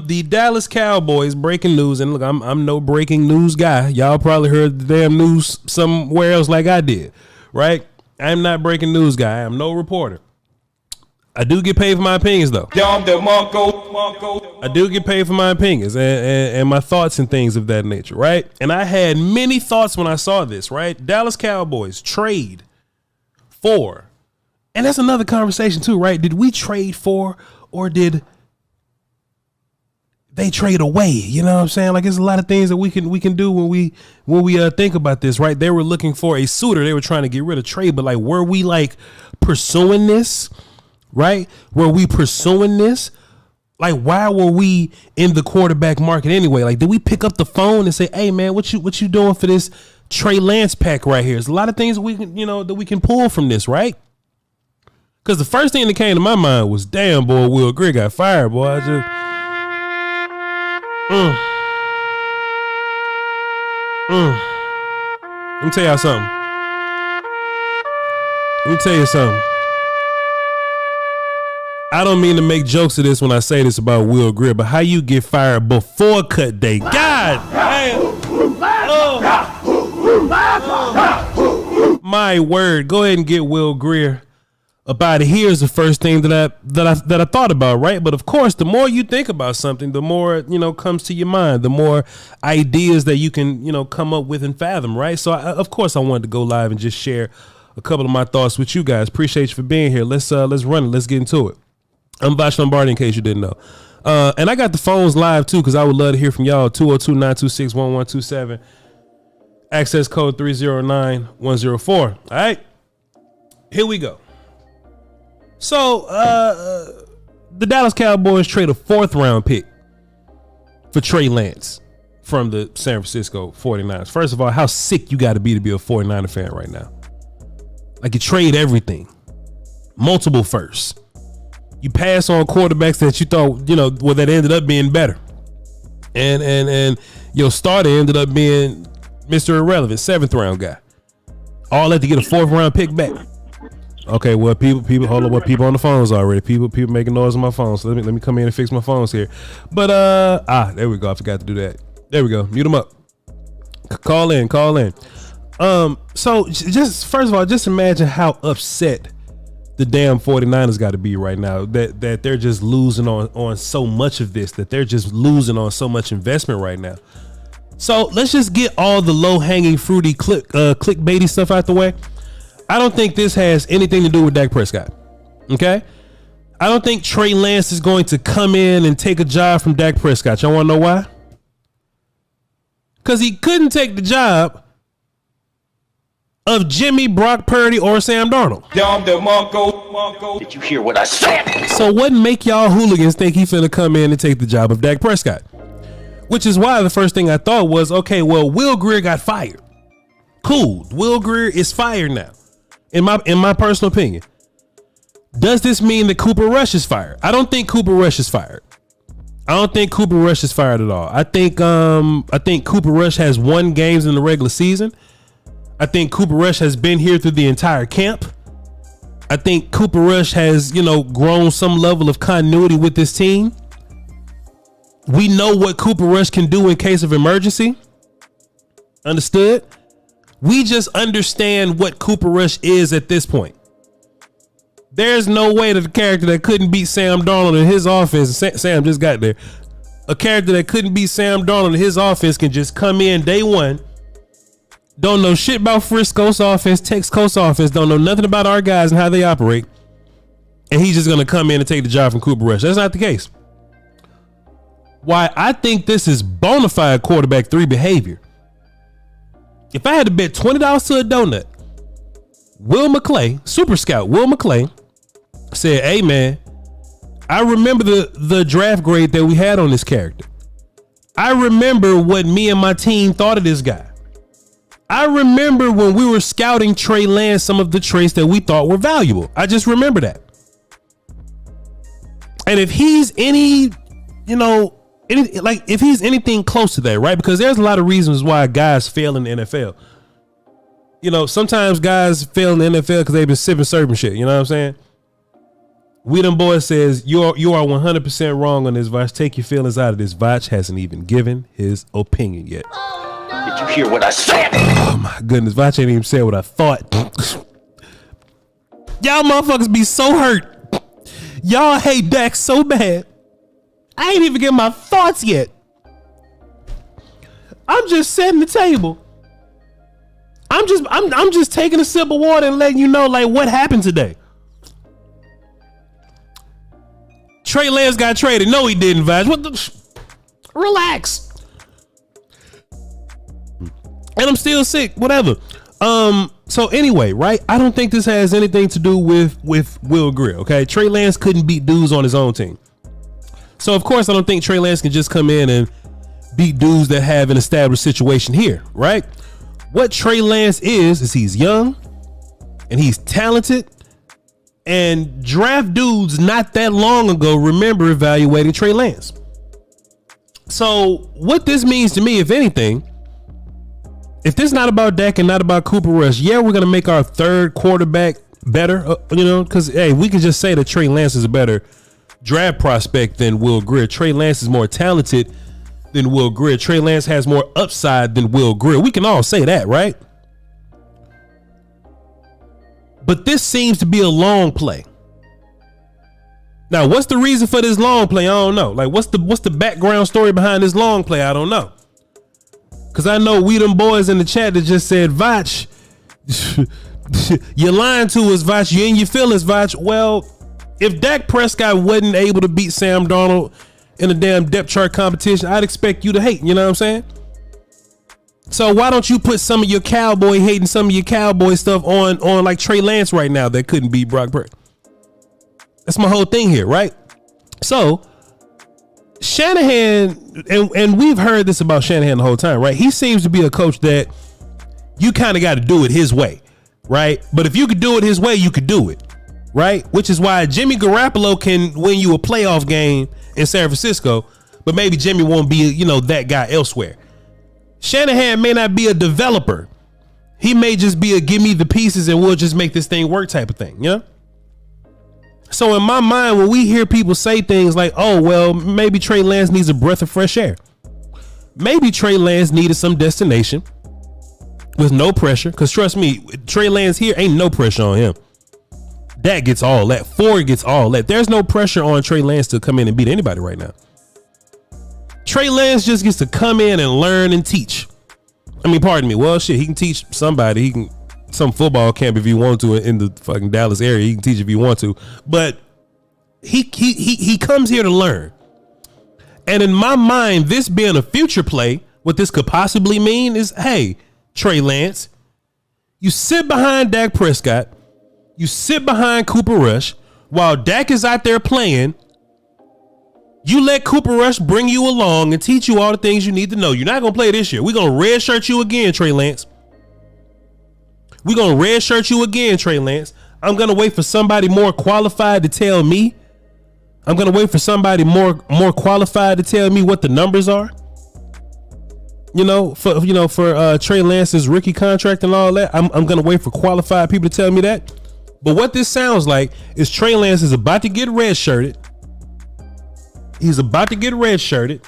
The Dallas Cowboys, breaking news, and look, I'm no breaking news guy. Y'all probably heard the damn news somewhere else like I did, right? I'm not breaking news guy. I'm no reporter. I do get paid for my opinions, though. I do get paid for my opinions and my thoughts and things of that nature, right? And I had many thoughts when I saw this, right? Dallas Cowboys trade for, and that's another conversation too, right? Did we trade for, or did they trade away? You know what I'm saying? Like, there's a lot of things that we can do when we think about this, right? They were looking for a suitor. They were trying to get rid of Trey, but like, were we like pursuing this? Right? Were we pursuing this? Like, why were we in the quarterback market anyway? Like, did we pick up the phone and say, "Hey man, what you doing for this Trey Lance pack right here?" There's a lot of things that we can pull from this, right? Because the first thing that came to my mind was, damn, boy, Will Greer got fired, boy. I just Let me tell y'all something. I don't mean to make jokes of this when I say this about Will Greer, but how you get fired before cut day? God damn. My word. Go ahead and get Will Greer about it. Here's the first thing that I thought about, right? But of course, the more you think about something, the more, comes to your mind, the more ideas that you can, come up with and fathom, right? So of course I wanted to go live and just share a couple of my thoughts with you guys. Appreciate you for being here. Let's run it. Let's get into it. I'm Voch Lombardi, in case you didn't know. And I got the phones live, too, because I would love to hear from y'all. 202-926-1127. Access code 309-104. All right. Here we go. So, the Dallas Cowboys trade a 4th-round pick for Trey Lance from the San Francisco 49ers. First of all, how sick you got to be a 49er fan right now. Like, you trade everything. Multiple firsts. You pass on quarterbacks that you thought, that ended up being better. And your starter ended up being Mr. Irrelevant, 7th-round guy. All that to get a 4th-round pick back. Okay, well, people, hold on, people on the phones already. People making noise on my phone. So let me come in and fix my phones here. But there we go. I forgot to do that. There we go. Mute them up. Call in. So just first of all, just imagine how upset the damn 49ers got to be right now that they're just losing on so much of this, that they're just losing on so much investment right now. So let's just get all the low hanging fruity clickbaity stuff out the way. I don't think this has anything to do with Dak Prescott. Okay. I don't think Trey Lance is going to come in and take a job from Dak Prescott. Y'all want to know why? Because he couldn't take the job of Jimmy, Brock Purdy, or Sam Darnold. Did you hear what I said? So what make y'all hooligans think he finna come in and take the job of Dak Prescott? Which is why the first thing I thought was, okay, well, Will Greer got fired. Cool. Will Greer is fired now. In my personal opinion. Does this mean that Cooper Rush is fired? I don't think Cooper Rush is fired. I don't think Cooper Rush is fired at all. I think Cooper Rush has won games in the regular season. I think Cooper Rush has been here through the entire camp. I think Cooper Rush has, grown some level of continuity with this team. We know what Cooper Rush can do in case of emergency. Understood? We just understand what Cooper Rush is at this point. There's no way that a character that couldn't beat Sam Darnold in his offense, Sam just got there, a character that couldn't beat Sam Darnold in his offense can just come in day one. Don't know shit about Frisco's offense, Tex Coast's offense. Don't know nothing about our guys and how they operate. And he's just going to come in and take the job from Cooper Rush. That's not the case. Why I think this is bona fide quarterback 3 behavior. If I had to bet $20 to a donut, Will McClay, Super Scout Will McClay, said, "Hey man, I remember the draft grade that we had on this character. I remember what me and my team thought of this guy. I remember when we were scouting Trey Lance, some of the traits that we thought were valuable. I just remember that. And if he's if he's anything close to that, right? Because there's a lot of reasons why guys fail in the NFL. Sometimes guys fail in the NFL because they've been sipping certain shit. You know what I'm saying? We Them Boys says, you are 100% wrong on this, Voch. Take your feelings out of this. Voch hasn't even given his opinion yet. Did you hear what I said? Oh my goodness, Voch ain't even said what I thought. Y'all motherfuckers be so hurt. Y'all hate Dak so bad. I ain't even get my thoughts yet. I'm just setting the table. I'm just taking a sip of water and letting you know like what happened today. Trey Lance got traded. No, he didn't, Voch. What the? Relax. And I'm still sick. Whatever. So anyway, right? I don't think this has anything to do with Will Grier. Okay, Trey Lance couldn't beat dudes on his own team. So of course, I don't think Trey Lance can just come in and beat dudes that have an established situation here, right? What Trey Lance is he's young and he's talented. And draft dudes not that long ago remember evaluating Trey Lance. So what this means to me, if anything, if this is not about Dak and not about Cooper Rush, yeah, we're going to make our third quarterback better, because, hey, we can just say that Trey Lance is a better draft prospect than Will Grier. Trey Lance is more talented than Will Grier. Trey Lance has more upside than Will Grier. We can all say that, right? But this seems to be a long play. Now, what's the reason for this long play? I don't know. Like, what's the background story behind this long play? I don't know. Because I know we them boys in the chat that just said, Voch, you're lying to us, Voch. You in your feelings, Voch. Well, if Dak Prescott wasn't able to beat Sam Darnold in a damn depth chart competition, I'd expect you to hate. You know what I'm saying? So why don't you put some of your cowboy hate and some of your cowboy stuff on like Trey Lance right now that couldn't beat Brock Purdy? That's my whole thing here, right? So Shanahan, and we've heard this about Shanahan the whole time, right? He seems to be a coach that you kind of got to do it his way, right? But if you could do it his way, you could do it, right? Which is why Jimmy Garoppolo can win you a playoff game in San Francisco, but maybe Jimmy won't be, that guy elsewhere. Shanahan may not be a developer. He may just be a give me the pieces and we'll just make this thing work type of thing, So in my mind, when we hear people say things like, oh, well, maybe Trey Lance needs a breath of fresh air. Maybe Trey Lance needed some destination with no pressure. Because trust me, Trey Lance here ain't no pressure on him. Dak gets all that. Ford gets all that. There's no pressure on Trey Lance to come in and beat anybody right now. Trey Lance just gets to come in and learn and teach. I mean, pardon me. Well, shit, he can teach somebody. He can some football camp if he wants to in the fucking Dallas area. He can teach if he wants to. But he comes here to learn. And in my mind, this being a future play, what this could possibly mean is, hey, Trey Lance, you sit behind Dak Prescott. You sit behind Cooper Rush while Dak is out there playing. You let Cooper Rush bring you along and teach you all the things you need to know. You're not going to play this year. We're going to redshirt you again, Trey Lance. We're going to redshirt you again, Trey Lance. I'm going to wait for somebody more qualified to tell me. I'm going to wait for somebody more qualified to tell me what the numbers are. For Trey Lance's rookie contract and all that. I'm going to wait for qualified people to tell me that. But what this sounds like is Trey Lance is about to get redshirted. He's about to get redshirted,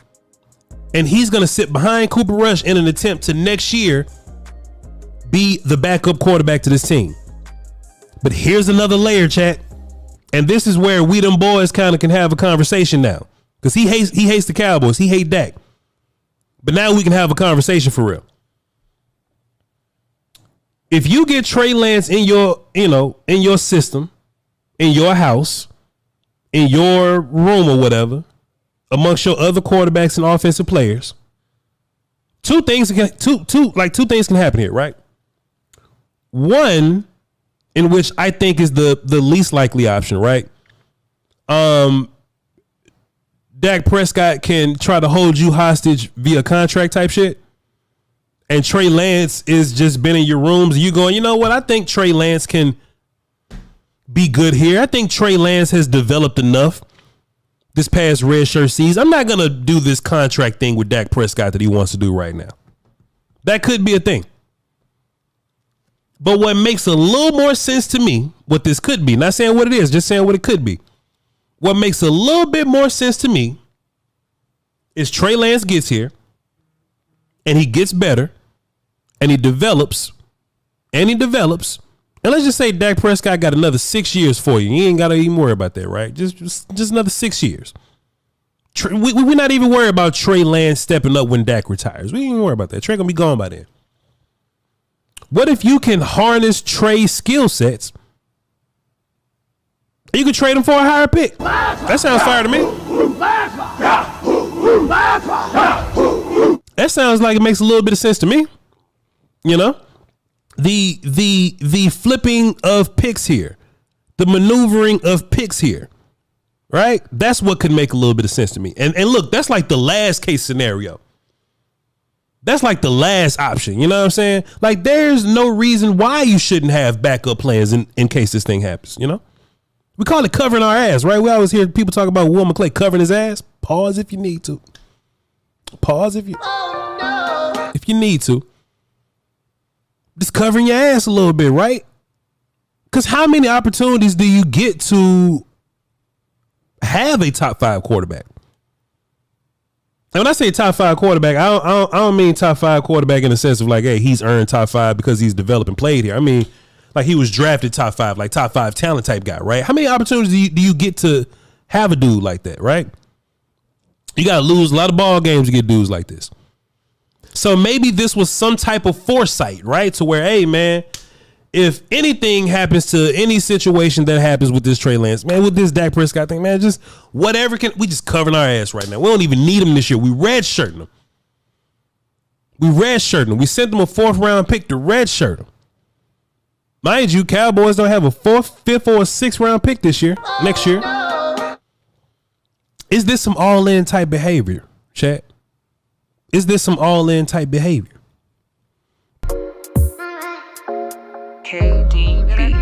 and he's going to sit behind Cooper Rush in an attempt to next year be the backup quarterback to this team. But here's another layer, chat. And this is where we them boys kind of can have a conversation now. Because he hates the Cowboys. He hates Dak. But now we can have a conversation for real. If you get Trey Lance in your system, in your house, in your room or whatever, amongst your other quarterbacks and offensive players, two things can happen here, right? One, in which I think is the least likely option, right? Dak Prescott can try to hold you hostage via contract type shit. And Trey Lance is just been in your rooms. And you going, you know what? I think Trey Lance can be good here. I think Trey Lance has developed enough this past redshirt season. I'm not going to do this contract thing with Dak Prescott that he wants to do right now. That could be a thing. But what makes a little more sense to me, what this could be, not saying what it is, just saying what it could be. What makes a little bit more sense to me is Trey Lance gets here and he gets better and he develops. And let's just say Dak Prescott got another 6 years for you. You ain't got to even worry about that, right? Just another 6 years. We're not even worried about Trey Lance stepping up when Dak retires. We ain't even worry about that. Trey gonna be gone by then. What if you can harness Trey's skill sets? You can trade him for a higher pick. That sounds fire to me. That sounds like it makes a little bit of sense to me. You know, the flipping of picks here, the maneuvering of picks here, right? That's what could make a little bit of sense to me. And look, that's like the last case scenario. That's like the last option. You know what I'm saying? Like, there's no reason why you shouldn't have backup plans in case this thing happens. You know, we call it covering our ass, right? We always hear people talk about Will McClay covering his ass. Pause if you need to. Pause if you need to. Just covering your ass a little bit, right? Because how many opportunities do you get to have a top 5 quarterback? And when I say top 5 quarterback, I don't mean top 5 quarterback in the sense of like, hey, he's earned top 5 because he's developed and played here. I mean, like, he was drafted top 5, like top 5 talent type guy, right? How many opportunities do you get to have a dude like that, right? You got to lose a lot of ball games to get dudes like this. So maybe this was some type of foresight, right? To where, hey, man, if anything happens to any situation that happens with this Trey Lance, man, with this Dak Prescott thing, man, just whatever we just covering our ass right now. We don't even need him this year. We redshirting him. We sent them a 4th round pick to redshirt him. Mind you, Cowboys don't have a 4th, 5th, or a 6th round pick this year, next year. Is this some all-in type behavior, chat? Is this some all-in type behavior? KDB.